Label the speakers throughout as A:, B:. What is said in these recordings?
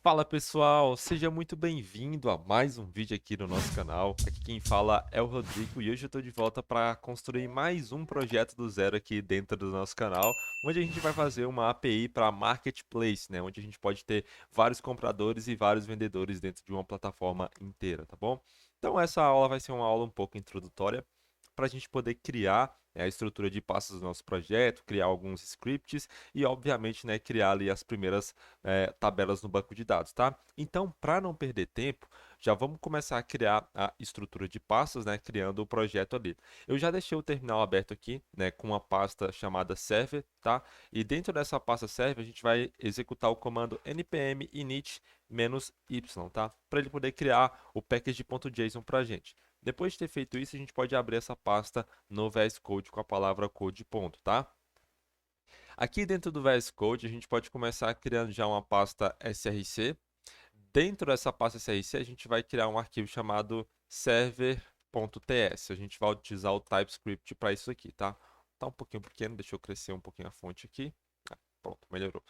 A: Fala pessoal, seja muito bem-vindo a mais um vídeo aqui no nosso canal. Aqui quem fala é o Rodrigo e hoje eu estou de volta para construir mais um projeto do zero aqui dentro do nosso canal, onde a gente vai fazer uma API para Marketplace, né? Onde a gente pode ter vários compradores e vários vendedores dentro de uma plataforma inteira, tá bom? Então essa aula vai ser uma aula um pouco introdutória para a gente poder criar, né, a estrutura de passos do nosso projeto, criar alguns scripts e, obviamente, né, criar ali as primeiras tabelas no banco de dados, tá? Então, para não perder tempo, já vamos começar a criar a estrutura de pastas, né, criando o projeto ali. Eu já deixei o terminal aberto aqui, né, com uma pasta chamada server, tá? E dentro dessa pasta server, a gente vai executar o comando npm init-y, tá? Para ele poder criar o package.json para a gente. Depois de ter feito isso, a gente pode abrir essa pasta no VS Code com a palavra code ponto, tá? Aqui dentro do VS Code, a gente pode começar criando já uma pasta src. Dentro dessa pasta src, a gente vai criar um arquivo chamado server.ts. A gente vai utilizar o TypeScript para isso aqui, tá? Tá um pouquinho pequeno, deixa eu crescer um pouquinho a fonte aqui. Pronto, melhorou.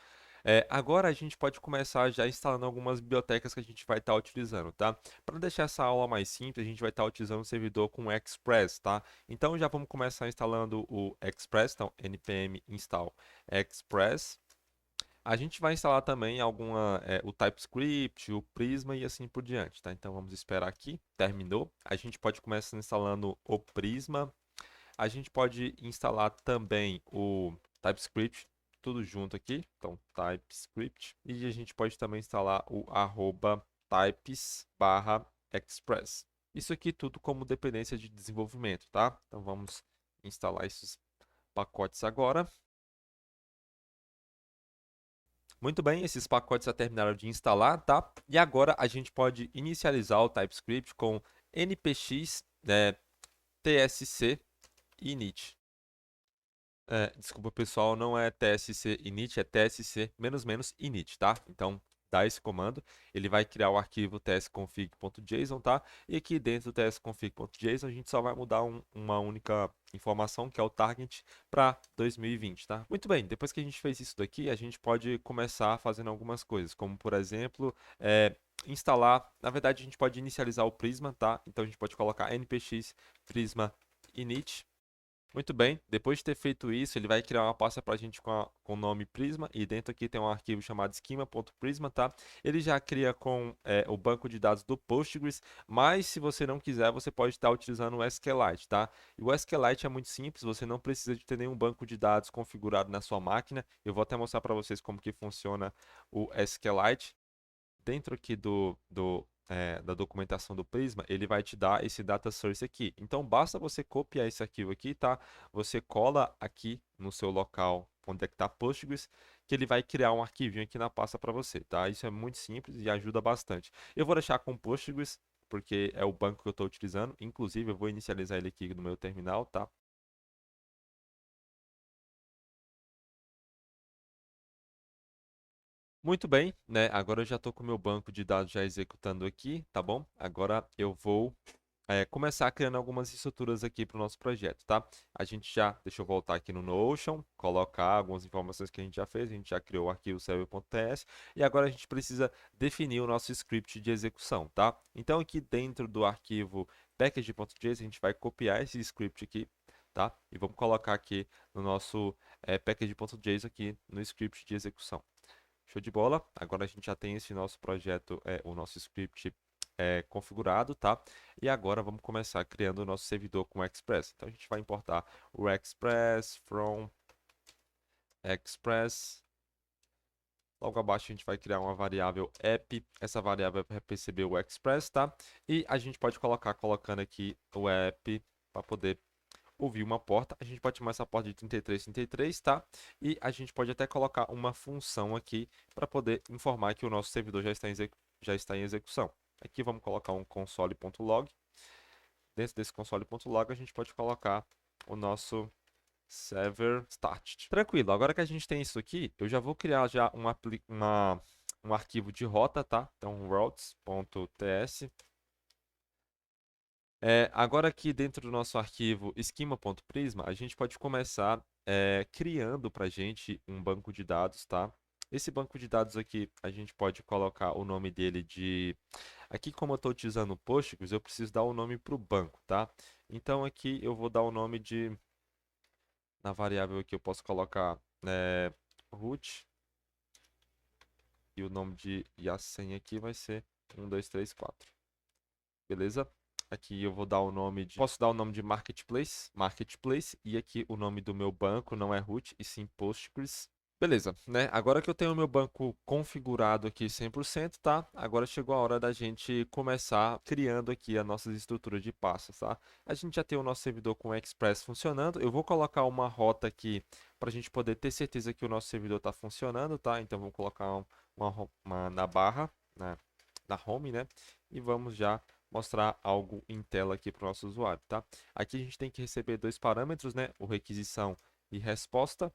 A: Agora a gente pode começar já instalando algumas bibliotecas que a gente vai estar utilizando, tá? Para deixar essa aula mais simples, a gente vai estar utilizando um servidor com Express, tá? Então já vamos começar instalando o Express, então npm install Express. A gente vai instalar também o TypeScript, o Prisma e assim por diante, tá? Então vamos esperar aqui, terminou. A gente pode começar instalando o Prisma. A gente pode instalar também o TypeScript, tudo junto aqui. Então, TypeScript. E a gente pode também instalar o @types/express. Isso aqui tudo como dependência de desenvolvimento, tá? Então, vamos instalar esses pacotes agora. Muito bem, esses pacotes já terminaram de instalar, tá? E agora a gente pode inicializar o TypeScript com npx tsc init. Desculpa pessoal, não é tsc init, é tsc init, tá? Então, dá esse comando, ele vai criar o arquivo tsconfig.json, tá? E aqui dentro do tsconfig.json a gente só vai mudar uma única informação, que é o target, para 2020, tá? Muito bem, depois que a gente fez isso daqui, a gente pode começar fazendo algumas coisas, como por exemplo, instalar, na verdade a gente pode inicializar o Prisma, tá? Então a gente pode colocar npx prisma init. Muito bem, depois de ter feito isso, ele vai criar uma pasta para a gente com o nome Prisma, e dentro aqui tem um arquivo chamado schema.prisma, tá? Ele já cria com o banco de dados do Postgres, mas se você não quiser, você pode estar utilizando o SQLite, tá? E o SQLite é muito simples, você não precisa de ter nenhum banco de dados configurado na sua máquina. Eu vou até mostrar para vocês como que funciona o SQLite. Dentro aqui da documentação do Prisma, ele vai te dar esse data source aqui. Então, basta você copiar esse arquivo aqui, tá? Você cola aqui no seu local onde é que está Postgres, que ele vai criar um arquivinho aqui na pasta para você, tá? Isso é muito simples e ajuda bastante. Eu vou deixar com Postgres, porque é o banco que eu estou utilizando. Inclusive, eu vou inicializar ele aqui no meu terminal, tá? Muito bem, né? Agora eu já estou com o meu banco de dados já executando aqui, tá bom? Agora eu vou começar criando algumas estruturas aqui para o nosso projeto, tá? Deixa eu voltar aqui no Notion, colocar algumas informações que a gente já fez, a gente já criou o arquivo server.ts e agora a gente precisa definir o nosso script de execução, tá? Então aqui dentro do arquivo package.json a gente vai copiar esse script aqui, tá? E vamos colocar aqui no nosso package.json aqui no script de execução. Show de bola. Agora a gente já tem esse nosso projeto, o nosso script configurado, tá? E agora vamos começar criando o nosso servidor com o Express. Então a gente vai importar o Express from Express. Logo abaixo a gente vai criar uma variável app. Essa variável vai receber o Express, tá? E a gente pode colocando aqui o app para poder ouvir uma porta. A gente pode chamar essa porta de 3333, tá? E a gente pode até colocar uma função aqui para poder informar que o nosso servidor já está em execução. Aqui vamos colocar um console.log. Dentro desse console.log a gente pode colocar o nosso server started. Tranquilo, agora que a gente tem isso aqui, eu já vou criar já um arquivo de rota, tá? Então routes.ts. Agora aqui dentro do nosso arquivo esquema.prisma, a gente pode começar criando para a gente um banco de dados, tá? Esse banco de dados aqui, a gente pode colocar o nome dele de... Aqui, como eu estou utilizando o Postgres, eu preciso dar o nome para o banco, tá? Então, aqui eu vou dar o nome de... Na variável aqui eu posso colocar root, e o nome e a senha aqui vai ser 1234. Beleza? Aqui eu vou dar o nome de... Posso dar o nome de Marketplace, e aqui o nome do meu banco não é root, e sim Postgres. Beleza, né? Agora que eu tenho o meu banco configurado aqui 100%, tá? Agora chegou a hora da gente começar criando aqui a nossa estrutura de pastas, tá? A gente já tem o nosso servidor com o Express funcionando. Eu vou colocar uma rota aqui para a gente poder ter certeza que o nosso servidor está funcionando, tá? Então vamos colocar na barra, na home, né? E vamos já mostrar algo em tela aqui para o nosso usuário, tá? Aqui a gente tem que receber dois parâmetros, né? O requisição e resposta.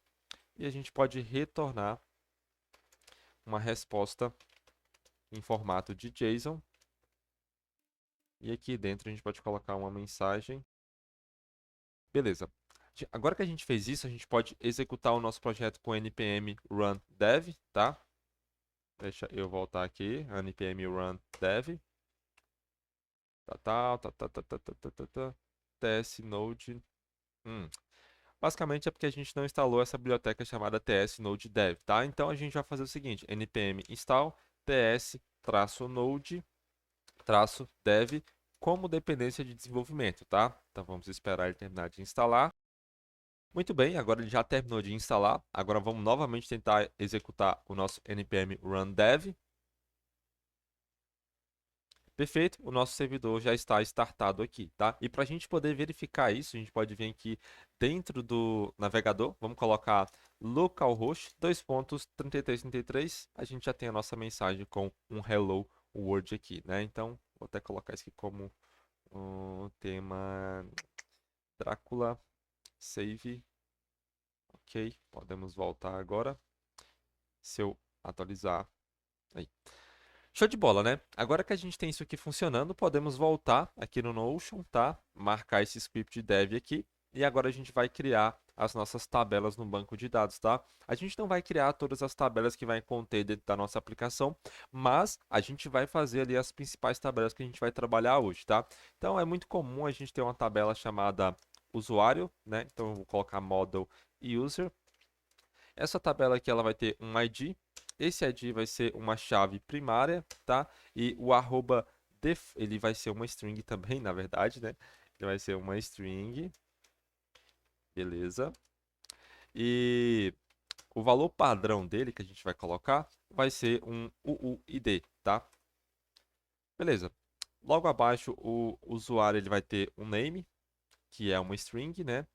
A: E a gente pode retornar uma resposta em formato de JSON. E aqui dentro a gente pode colocar uma mensagem. Beleza. Agora que a gente fez isso, a gente pode executar o nosso projeto com npm run dev, tá? Deixa eu voltar aqui, npm run dev. TS Node. Basicamente é porque a gente não instalou essa biblioteca chamada ts node dev, tá? Então a gente vai fazer o seguinte, npm install ts-node-dev como dependência de desenvolvimento, tá? Então vamos esperar ele terminar de instalar. Muito bem, agora ele já terminou de instalar. Agora vamos novamente tentar executar o nosso npm run dev. Perfeito, o nosso servidor já está startado aqui, tá? E para a gente poder verificar isso, a gente pode vir aqui dentro do navegador, vamos colocar localhost 2.3333, a gente já tem a nossa mensagem com um hello world aqui, né? Então, vou até colocar isso aqui como um tema Drácula save, ok, podemos voltar agora, se eu atualizar, aí. Show de bola, né? Agora que a gente tem isso aqui funcionando, podemos voltar aqui no Notion, tá? Marcar esse script dev aqui. E agora a gente vai criar as nossas tabelas no banco de dados, tá? A gente não vai criar todas as tabelas que vai conter dentro da nossa aplicação, mas a gente vai fazer ali as principais tabelas que a gente vai trabalhar hoje, tá? Então é muito comum a gente ter uma tabela chamada usuário, né? Então eu vou colocar model e user. Essa tabela aqui ela vai ter um ID, esse ID vai ser uma chave primária, tá? E o arroba def, ele vai ser uma string também, na verdade, né? Ele vai ser uma string, beleza? E o valor padrão dele que a gente vai colocar vai ser um UUID, tá? Beleza. Logo abaixo o usuário ele vai ter um name, que é uma string, né?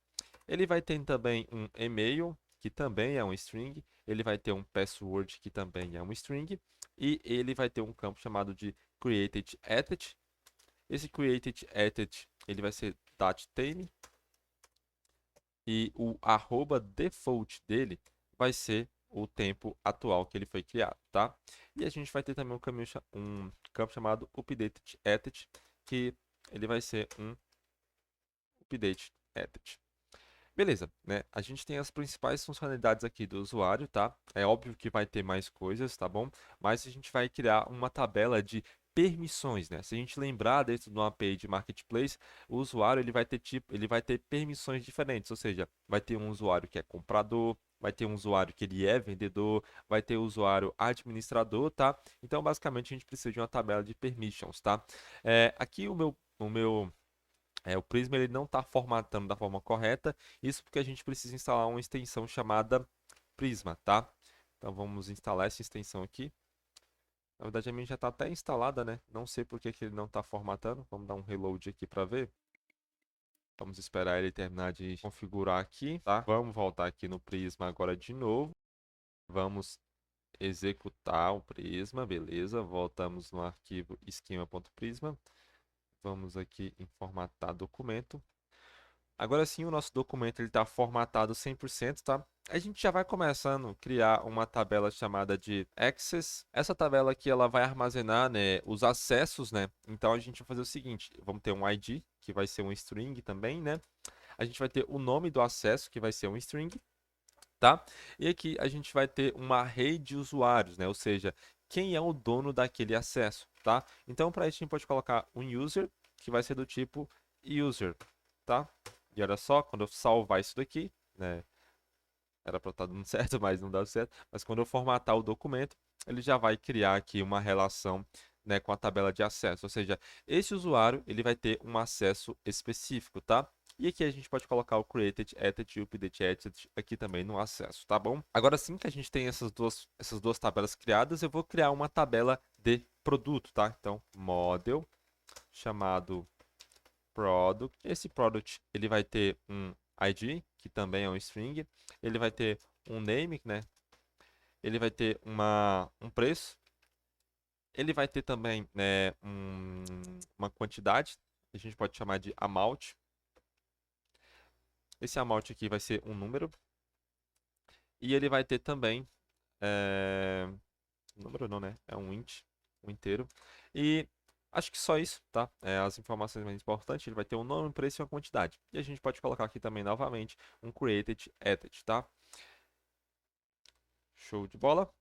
A: Ele vai ter também um e-mail, que também é um string. Ele vai ter um password, que também é um string. E ele vai ter um campo chamado de created@. Esse created@, ele vai ser datetime. E o arroba default dele vai ser o tempo atual que ele foi criado, tá? E a gente vai ter também um campo chamado updated@, que ele vai ser um update@. Beleza, né? A gente tem as principais funcionalidades aqui do usuário, tá? É óbvio que vai ter mais coisas, tá bom? Mas a gente vai criar uma tabela de permissões, né? Se a gente lembrar dentro de uma API de Marketplace, o usuário ele vai ter permissões diferentes, ou seja, vai ter um usuário que é comprador, vai ter um usuário que ele é vendedor, vai ter o usuário administrador, tá? Então, basicamente, a gente precisa de uma tabela de permissions, tá? Aqui o Prisma ele não está formatando da forma correta, isso porque a gente precisa instalar uma extensão chamada Prisma, tá? Então vamos instalar essa extensão aqui. Na verdade a minha já está até instalada, né? Não sei por que ele não está formatando. Vamos dar um reload aqui para ver. Vamos esperar ele terminar de configurar aqui, tá? Vamos voltar aqui no Prisma agora de novo. Vamos executar o Prisma, beleza? Voltamos no arquivo esquema.prisma. Vamos aqui em formatar documento. Agora sim, o nosso documento está formatado 100%, tá? A gente já vai começando a criar uma tabela chamada de Access. Essa tabela aqui ela vai armazenar, né, os acessos, né? Então a gente vai fazer o seguinte, vamos ter um ID, que vai ser um string também, né? A gente vai ter o nome do acesso, que vai ser um string, tá? E aqui a gente vai ter uma array de usuários, né? Ou seja, quem é o dono daquele acesso, tá? Então, para isso, a gente pode colocar um user, que vai ser do tipo user, tá? E olha só, quando eu salvar isso daqui, né? Era para estar dando certo, mas não deu certo. Mas quando eu formatar o documento, ele já vai criar aqui uma relação, né, com a tabela de acesso. Ou seja, esse usuário ele vai ter um acesso específico, tá? E aqui a gente pode colocar o created attitude e o update attitude aqui também no acesso, tá bom? Agora sim que a gente tem essas duas tabelas criadas, eu vou criar uma tabela de produto, tá? Então, model chamado product. Esse product ele vai ter um ID, que também é um string. Ele vai ter um name, né? Ele vai ter um preço. Ele vai ter também, né, uma quantidade. A gente pode chamar de amount. Esse amount aqui vai ser um número. E ele vai ter também... número não, né? É um int, um inteiro. E acho que só isso, tá? As informações mais importantes, ele vai ter um nome, um preço e uma quantidade. E a gente pode colocar aqui também, novamente, um created added, tá? Show de bola.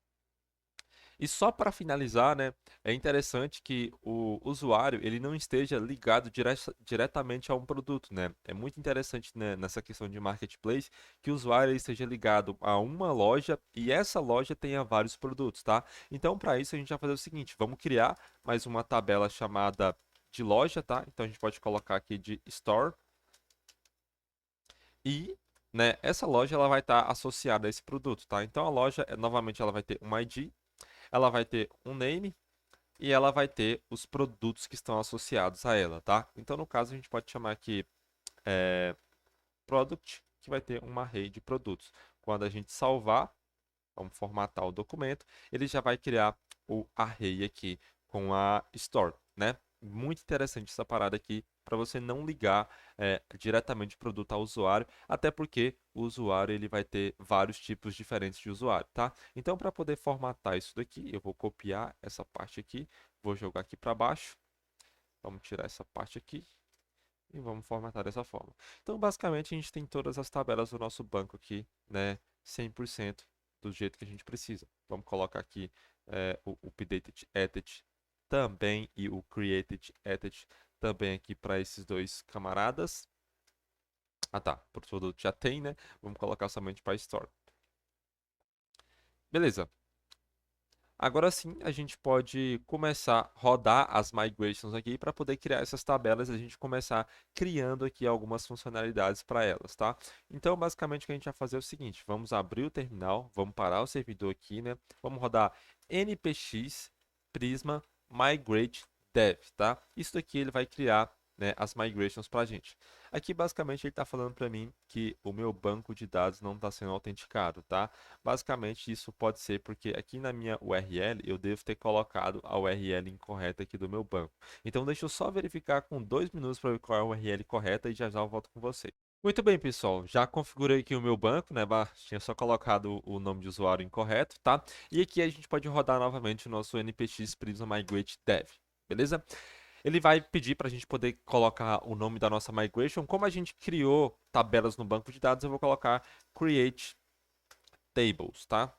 A: E só para finalizar, né, é interessante que o usuário ele não esteja ligado diretamente a um produto, né? É muito interessante, né, nessa questão de marketplace que o usuário ele esteja ligado a uma loja e essa loja tenha vários produtos, tá? Então, para isso a gente vai fazer o seguinte, vamos criar mais uma tabela chamada de loja, tá? Então a gente pode colocar aqui de store e, né, essa loja ela vai estar associada a esse produto, tá? Então a loja, novamente, ela vai ter um ID, ela vai ter um name e ela vai ter os produtos que estão associados a ela, tá? Então, no caso, a gente pode chamar aqui product, que vai ter uma array de produtos. Quando a gente salvar, vamos formatar o documento, ele já vai criar o array aqui com a store, né? Muito interessante essa parada aqui para você não ligar diretamente o produto ao usuário, até porque o usuário ele vai ter vários tipos diferentes de usuário, tá? Então, para poder formatar isso daqui, eu vou copiar essa parte aqui, vou jogar aqui para baixo, vamos tirar essa parte aqui e vamos formatar dessa forma. Então, basicamente, a gente tem todas as tabelas do nosso banco aqui, né, 100% do jeito que a gente precisa. Vamos colocar aqui o updated attitude também e o created attitude também aqui para esses dois camaradas. Ah tá, por produto já tem, né? Vamos colocar somente para store. Beleza. Agora sim, a gente pode começar a rodar as migrations aqui para poder criar essas tabelas e a gente começar criando aqui algumas funcionalidades para elas, tá? Então, basicamente, o que a gente vai fazer é o seguinte, vamos abrir o terminal, vamos parar o servidor aqui, né? Vamos rodar npx prisma migrate dev, tá? Isso daqui ele vai criar, né, as migrations para a gente. Aqui, basicamente, ele está falando para mim que o meu banco de dados não está sendo autenticado, tá? Basicamente, isso pode ser porque aqui na minha URL eu devo ter colocado a URL incorreta aqui do meu banco. Então, deixa eu só verificar com 2 minutos para ver qual é a URL correta e já já eu volto com você. Muito bem, pessoal. Já configurei aqui o meu banco, né? Tinha só colocado o nome de usuário incorreto, tá? E aqui a gente pode rodar novamente o nosso npx Prisma Migrate Dev, beleza? Ele vai pedir para a gente poder colocar o nome da nossa migration. Como a gente criou tabelas no banco de dados, eu vou colocar create tables, tá?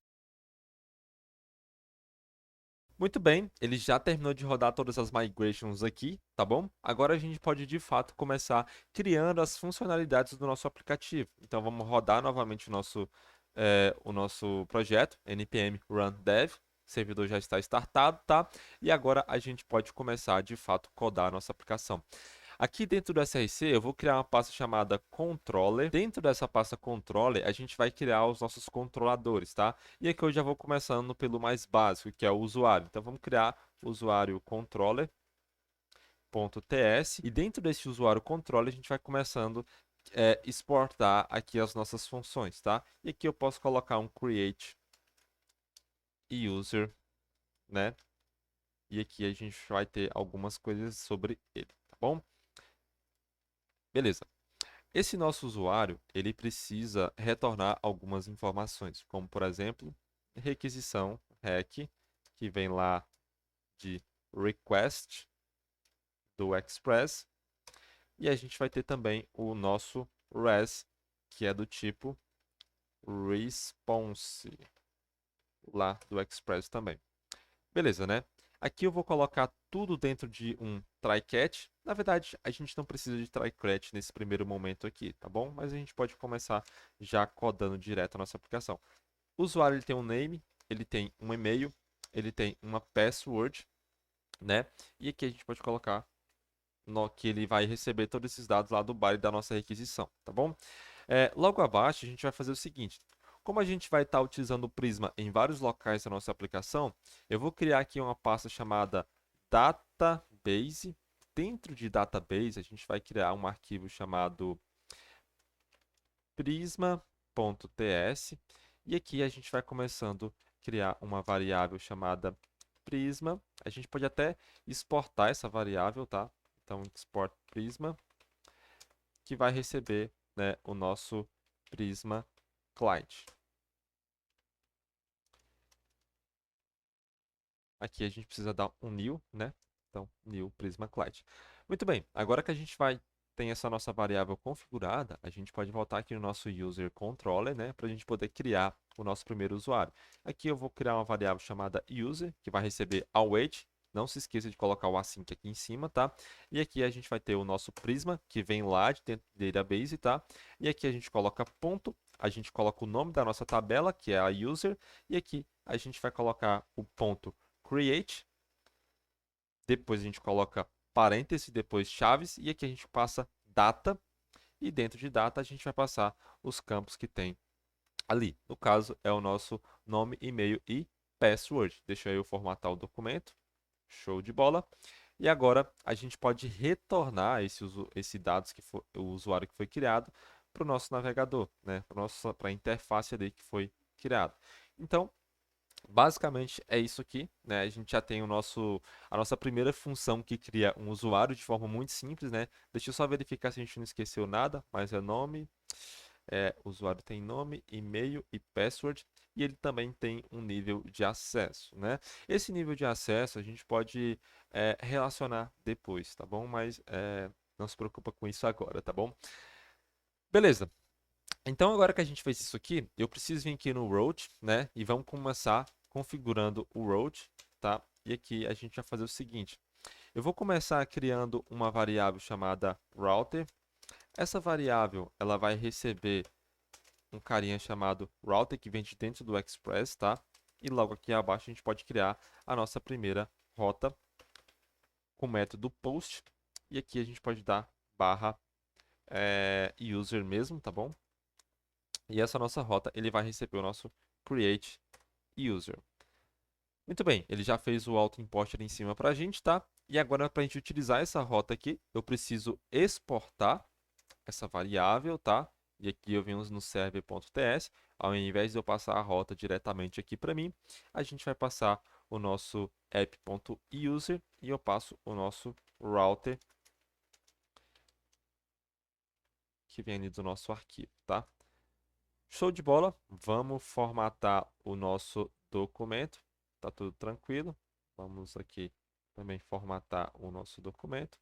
A: Muito bem, ele já terminou de rodar todas as migrations aqui, tá bom? Agora a gente pode de fato começar criando as funcionalidades do nosso aplicativo. Então vamos rodar novamente o nosso projeto, npm run dev. O servidor já está startado, tá? E agora a gente pode começar de fato codar a nossa aplicação. Aqui dentro do SRC eu vou criar uma pasta chamada controller. Dentro dessa pasta controller a gente vai criar os nossos controladores, tá? E aqui eu já vou começando pelo mais básico, que é o usuário. Então vamos criar o usuário controller.ts e dentro desse usuário controller a gente vai começando exportar aqui as nossas funções, tá? E aqui eu posso colocar um create user, né? E aqui a gente vai ter algumas coisas sobre ele, tá bom? Beleza. Esse nosso usuário, ele precisa retornar algumas informações, como por exemplo, requisição REQ, que vem lá de request do Express, E a gente vai ter também o nosso res, que é do tipo response, lá do Express também. Beleza, né? Aqui eu vou colocar tudo dentro de um try-catch. Na verdade, a gente não precisa de try-catch nesse primeiro momento aqui, tá bom? Mas a gente pode começar já codando direto a nossa aplicação. O usuário ele tem um name, ele tem um e-mail, ele tem uma password, né? E aqui a gente pode colocar no que ele vai receber todos esses dados lá do body da nossa requisição, tá bom? Logo abaixo, a gente vai fazer o seguinte. Como a gente vai estar utilizando o Prisma em vários locais da nossa aplicação, eu vou criar aqui uma pasta chamada database. Dentro de database, a gente vai criar um arquivo chamado prisma.ts. E aqui a gente vai começando a criar uma variável chamada prisma. A gente pode até exportar essa variável, tá? Então, export prisma, que vai receber, né, o nosso prisma client. Aqui a gente precisa dar um new, né? Então, new prisma client. Muito bem, agora que a gente tem essa nossa variável configurada, a gente pode voltar aqui no nosso user controller, né? Para a gente poder criar o nosso primeiro usuário. Aqui eu vou criar uma variável chamada user, que vai receber await. Não se esqueça de colocar o async aqui em cima, tá? E aqui a gente vai ter o nosso prisma, que vem lá de dentro do database, tá? E aqui a gente coloca ponto, a gente coloca o nome da nossa tabela, que é a user, e aqui a gente vai colocar o ponto create, depois a gente coloca parêntese, depois chaves, e aqui a gente passa data, e dentro de data a gente vai passar os campos que tem ali. No caso, é o nosso nome, e-mail e password. Deixa eu formatar o documento. Show de bola. E agora a gente pode retornar esse dados que foi o usuário que foi criado para o nosso navegador, né? Para a interface ali que foi criado. Então, basicamente é isso aqui, né? A gente já tem a nossa primeira função que cria um usuário de forma muito simples, né? Deixa eu só verificar se a gente não esqueceu nada, mas é nome, o usuário tem nome, e-mail e password, e ele também tem um nível de acesso, né? Esse nível de acesso a gente pode relacionar depois, tá bom? Mas não se preocupa com isso agora, tá bom? Beleza. Então, agora que a gente fez isso aqui, eu preciso vir aqui no route, né? E vamos começar configurando o route, tá? E aqui a gente vai fazer o seguinte. Eu vou começar criando uma variável chamada router. Essa variável, ela vai receber um carinha chamado router que vem de dentro do Express, tá? E logo aqui abaixo a gente pode criar a nossa primeira rota com o método post. E aqui a gente pode dar barra user mesmo, tá bom? E essa nossa rota, ele vai receber o nosso create user. Muito bem, ele já fez o auto-import ali em cima para a gente, tá? E agora, para a gente utilizar essa rota aqui, eu preciso exportar essa variável, tá? E aqui eu venho no server.ts. Ao invés de eu passar a rota diretamente aqui para mim, a gente vai passar o nosso app.user e eu passo o nosso router que vem ali do nosso arquivo, tá? Show de bola. Vamos formatar o nosso documento. Tá tudo tranquilo. Vamos aqui também formatar o nosso documento.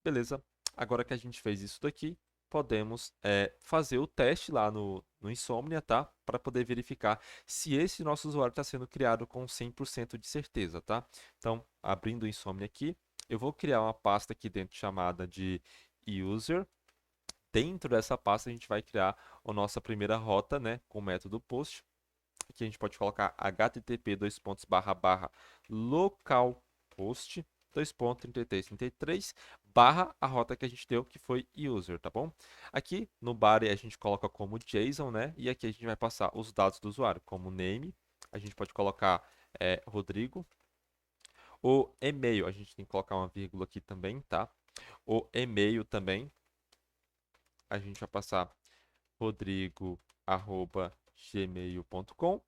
A: Beleza. Agora que a gente fez isso daqui, podemos fazer o teste lá no Insomnia, tá? Para poder verificar se esse nosso usuário está sendo criado com 100% de certeza, tá? Então, abrindo o Insomnia aqui, eu vou criar uma pasta aqui dentro chamada de user. Dentro dessa pasta a gente vai criar a nossa primeira rota, né, com o método post. Aqui a gente pode colocar http://localhost 2.3333 barra a rota que a gente deu, que foi user, tá bom? Aqui no body a gente coloca como JSON, né? E aqui a gente vai passar os dados do usuário, como name, a gente pode colocar Rodrigo. O e-mail, a gente tem que colocar uma vírgula aqui também, tá? O e-mail também, a gente vai passar rodrigo@gmail.com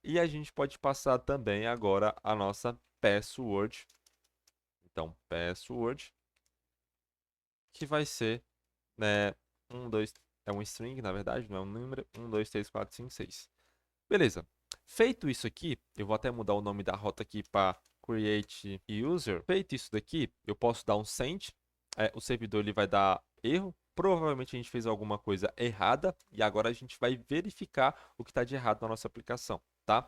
A: e a gente pode passar também agora a nossa password. Então, password, que vai ser, né, 2, é um string, na verdade, não é um número, 1, 2, 3, 4, 5, 6. Beleza. Feito isso aqui, eu vou até mudar o nome da rota aqui para create user. Feito isso daqui, eu posso dar um send, o servidor ele vai dar erro. Provavelmente a gente fez alguma coisa errada e agora a gente vai verificar o que está de errado na nossa aplicação, tá?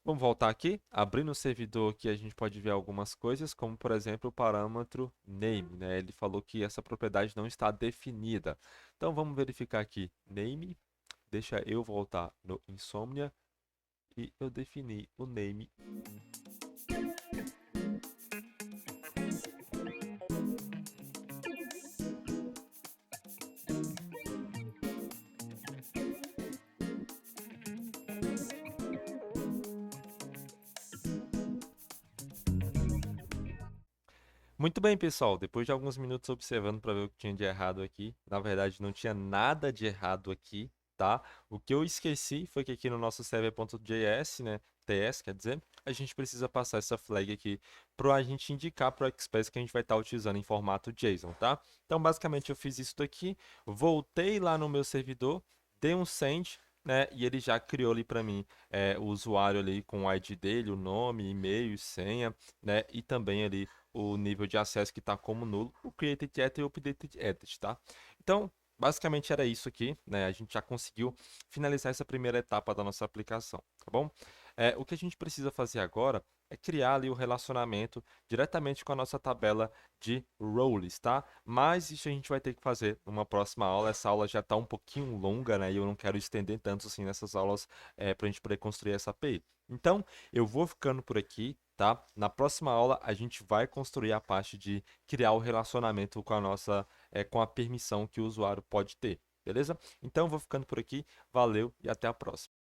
A: Vamos voltar aqui, abrindo o servidor aqui a gente pode ver algumas coisas, como por exemplo o parâmetro name, né? Ele falou que essa propriedade não está definida. Então vamos verificar aqui, name, deixa eu voltar no Insomnia e eu defini o name. Muito bem, pessoal. Depois de alguns minutos observando para ver o que tinha de errado aqui, na verdade não tinha nada de errado aqui, tá? O que eu esqueci foi que aqui no nosso server.js, né, TS, quer dizer, a gente precisa passar essa flag aqui para a gente indicar para o Express que a gente vai estar utilizando em formato JSON, tá? Então, basicamente, eu fiz isso daqui, voltei lá no meu servidor, dei um send, né, e ele já criou ali para mim o usuário ali com o ID dele, o nome, e-mail, senha, né, e também ali o nível de acesso que está como nulo, o created edit e o updated edit, tá? Então, basicamente era isso aqui, né? A gente já conseguiu finalizar essa primeira etapa da nossa aplicação, tá bom? O que a gente precisa fazer agora é criar ali o relacionamento diretamente com a nossa tabela de roles, tá? Mas isso a gente vai ter que fazer numa próxima aula. Essa aula já está um pouquinho longa, né? E eu não quero estender tanto assim nessas aulas para a gente poder construir essa API. Então, eu vou ficando por aqui, tá? Na próxima aula, a gente vai construir a parte de criar o relacionamento com a nossa, com a permissão que o usuário pode ter, beleza? Então, eu vou ficando por aqui. Valeu e até a próxima.